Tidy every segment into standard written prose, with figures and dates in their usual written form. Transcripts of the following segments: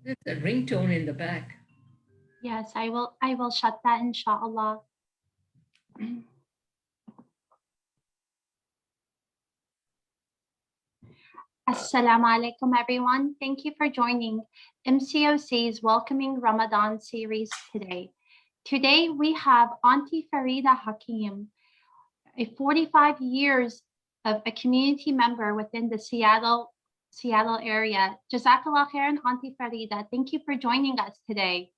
There's a ringtone in the back. Yes, I will shut that, inshallah. Assalamu alaikum, everyone. Thank you for joining MCOC's Welcoming Ramadan series today. Today we have Aunti Farida Hakim, a 45 years of a community member within the Seattle area. Jazakallah khairan, Aunti Farida. Thank you for joining us today.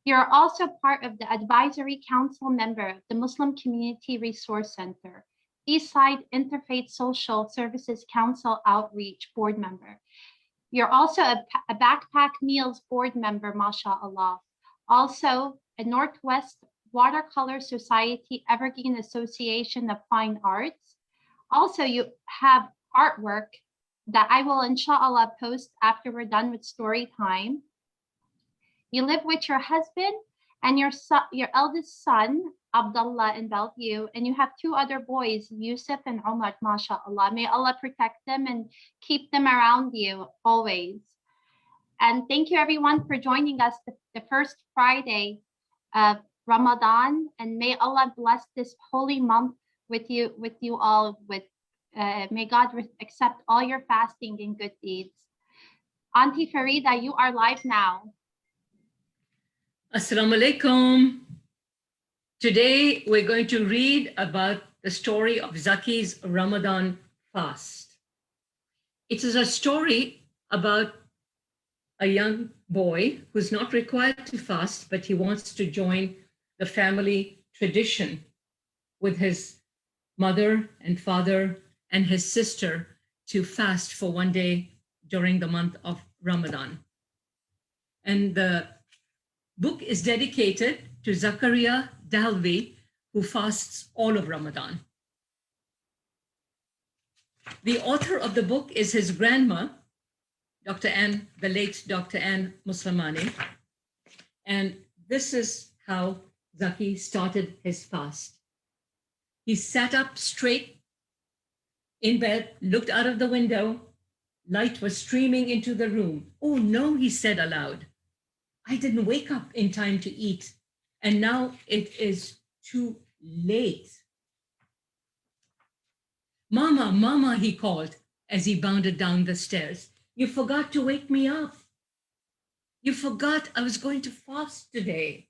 You're also part of the advisory council member of the Muslim Community Resource Center, Eastside Interfaith Social Services Council Outreach Board member. You're also a Backpack Meals Board member, mashallah. Also a Northwest Watercolor Society Evergreen Association of Fine Arts. Also, you have artwork that I will inshallah post after we're done with story time. You live with your husband and your eldest son, Abdullah, in Bellevue, and you have two other boys, Yusuf and Umar, mashallah. May Allah protect them and keep them around you always. And thank you everyone for joining us the first Friday of Ramadan, and may Allah bless this holy month with you all. May God accept all your fasting and good deeds. Aunti Farida, you are live now. Assalamu alaikum. Today we're going to read about the story of Zaki's Ramadan fast. It is a story about a young boy who's not required to fast, but he wants to join the family tradition with his mother and father and his sister to fast for one day during the month of Ramadan. And the book is dedicated to Zakaria Dalvi, who fasts all of Ramadan. The author of the book is his grandma, Dr. Ann, the late Dr. Ann Muslimani. And this is how Zaki started his fast. He sat up straight in bed, looked out of the window. Light was streaming into the room. Oh no, he said aloud. I didn't wake up in time to eat, and now it is too late. Mama, Mama, he called as he bounded down the stairs. You forgot to wake me up. You forgot I was going to fast today.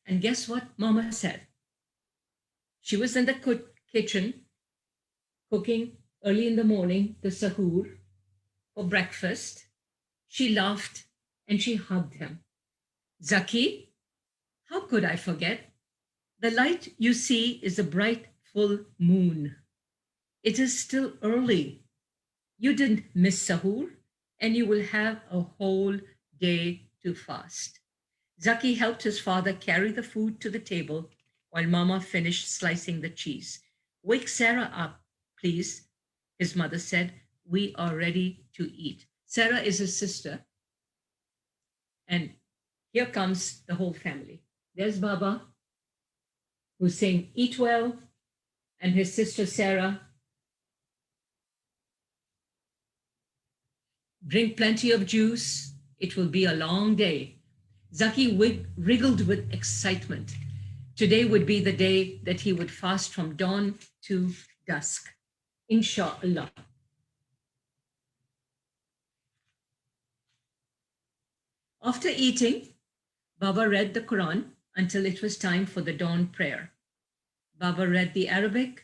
And guess what Mama said? She was in the kitchen cooking early in the morning, the sahur, for breakfast. She laughed and she hugged him. Zaki, how could I forget? The light you see is a bright full moon. It is still early. You didn't miss sahur, and you will have a whole day to fast. Zaki helped his father carry the food to the table while Mama finished slicing the cheese. Wake Sarah up, please, his mother said. We are ready to eat. Sarah is his sister. And here comes the whole family. There's Baba, who's saying, eat well, and his sister Sarah, drink plenty of juice. It will be a long day. Zaki wriggled with excitement. Today would be the day that he would fast from dawn to dusk. Inshallah. After eating, Baba read the Quran until it was time for the dawn prayer. Baba read the Arabic,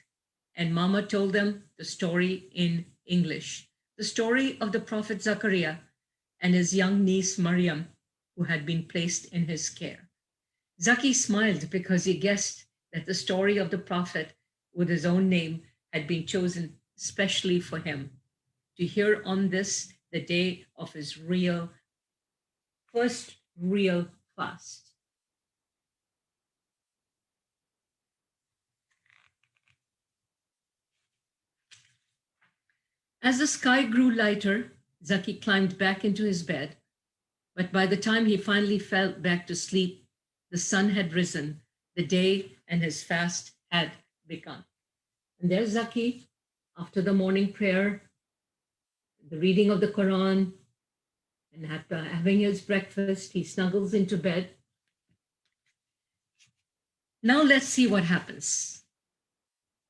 and Mama told them the story in English, the story of the Prophet Zakaria and his young niece Maryam, who had been placed in his care. Zaki smiled because he guessed that the story of the Prophet with his own name had been chosen specially for him to hear on this, the day of his first real fast. As the sky grew lighter, Zaki climbed back into his bed, but by the time he finally fell back to sleep, the sun had risen, the day and his fast had begun. And there's Zaki After the morning prayer, the reading of the Quran, and after having his breakfast, he snuggles into bed. Now let's see what happens.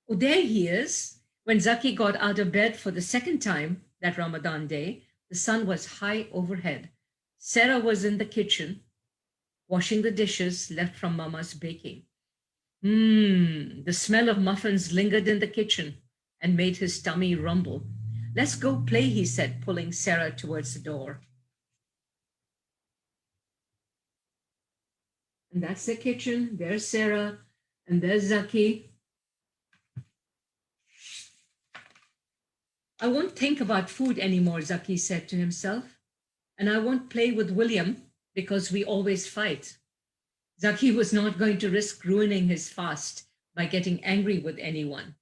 Oh, there he is. When Zaki got out of bed for the second time that Ramadan day, the sun was high overhead. Sarah was in the kitchen, washing the dishes left from Mama's baking. The smell of muffins lingered in the kitchen and made his tummy rumble. Let's go play, he said, pulling Sarah towards the door. And that's the kitchen. There's Sarah, and there's Zaki. I won't think about food anymore, Zaki said to himself, and I won't play with William because we always fight. Zaki was not going to risk ruining his fast by getting angry with anyone.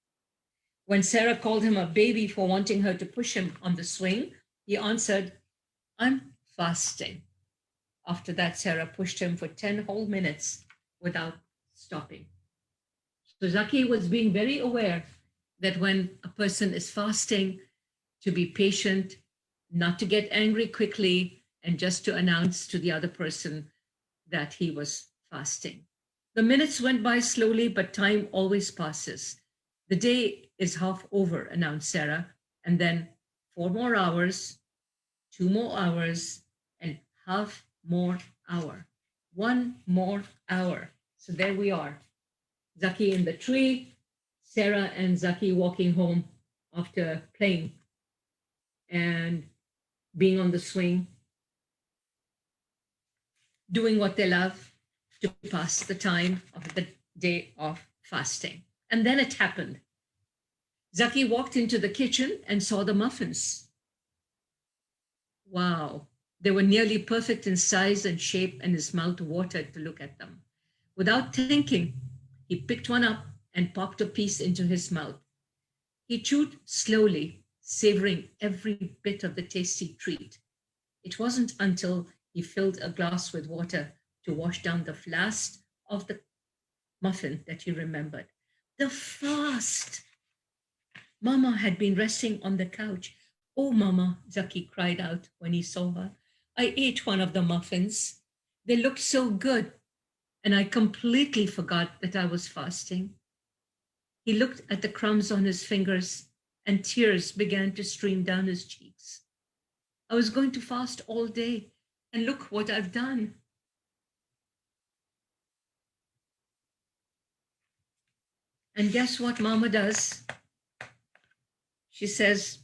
When Sarah called him a baby for wanting her to push him on the swing, he answered, I'm fasting. After that, Sarah pushed him for 10 whole minutes without stopping. So Zaki was being very aware that when a person is fasting, to be patient, not to get angry quickly, and just to announce to the other person that he was fasting. The minutes went by slowly, but time always passes. The day is half over, announced Sarah, and then 4 more hours, 2 more hours, and half more hour. 1 more hour. So there we are. Zaki in the tree, Sarah and Zaki walking home after playing and being on the swing, doing what they love to pass the time of the day of fasting. And then it happened. Zaki walked into the kitchen and saw the muffins. Wow, they were nearly perfect in size and shape, and his mouth watered to look at them. Without thinking, he picked one up and popped a piece into his mouth. He chewed slowly, savoring every bit of the tasty treat. It wasn't until he filled a glass with water to wash down the last of the muffin that he remembered. The fast! Mama had been resting on the couch. Oh, Mama, Zaki cried out when he saw her. I ate one of the muffins. They looked so good, and I completely forgot that I was fasting. He looked at the crumbs on his fingers, and tears began to stream down his cheeks. I was going to fast all day, and look what I've done. And guess what Mama does? She says,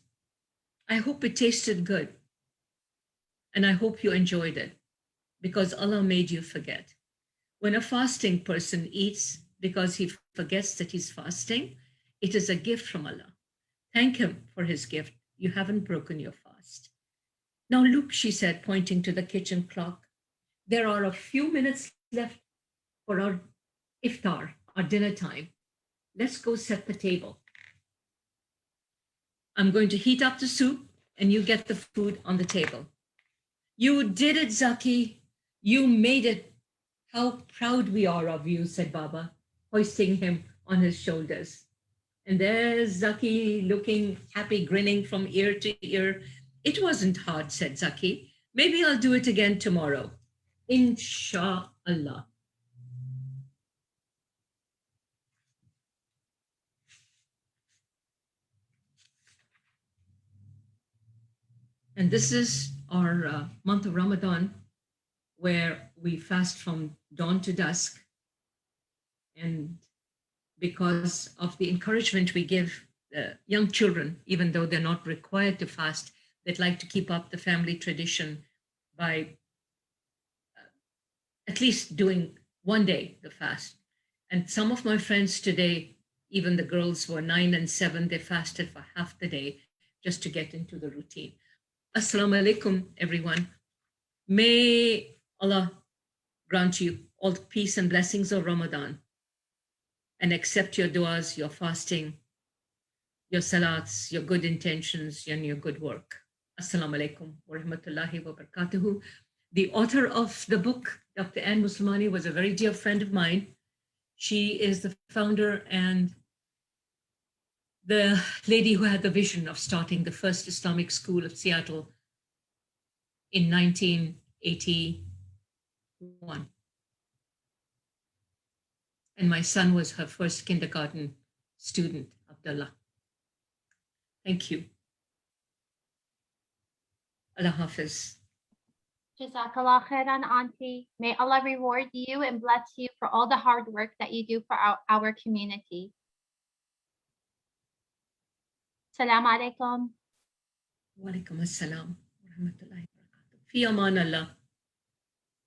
I hope it tasted good, and I hope you enjoyed it, because Allah made you forget. When a fasting person eats because he forgets that he's fasting, it is a gift from Allah. Thank him for his gift. You haven't broken your fast. Now look, she said, pointing to the kitchen clock. There are a few minutes left for our iftar, our dinner time. Let's go set the table. I'm going to heat up the soup and you get the food on the table. You did it, Zaki. You made it. How proud we are of you, said Baba, hoisting him on his shoulders. And there's Zaki looking happy, grinning from ear to ear. It wasn't hard, said Zaki. Maybe I'll do it again tomorrow. Inshallah. And this is our month of Ramadan, where we fast from dawn to dusk. And because of the encouragement we give young children, even though they're not required to fast, they'd like to keep up the family tradition by at least doing one day the fast. And some of my friends today, even the girls were 9 and 7, they fasted for half the day just to get into the routine. Assalamu alaikum, everyone. May Allah grant you all the peace and blessings of Ramadan and accept your du'as, your fasting, your salats, your good intentions, and your good work. Assalamu alaikum wa rahmatullahi wa barakatuhu. The author of the book, Dr. Anne Muslimani, was a very dear friend of mine. She is the founder and the lady who had the vision of starting the first Islamic school of Seattle in 1981. And my son was her first kindergarten student, Abdullah. Thank you. Allah Hafiz. Jazakallah khairan, Auntie. May Allah reward you and bless you for all the hard work that you do for our community. Assalamu alaikum. Wa alaikum assalam wa rahmatullahi wa barakatuh. Fi aman Allah.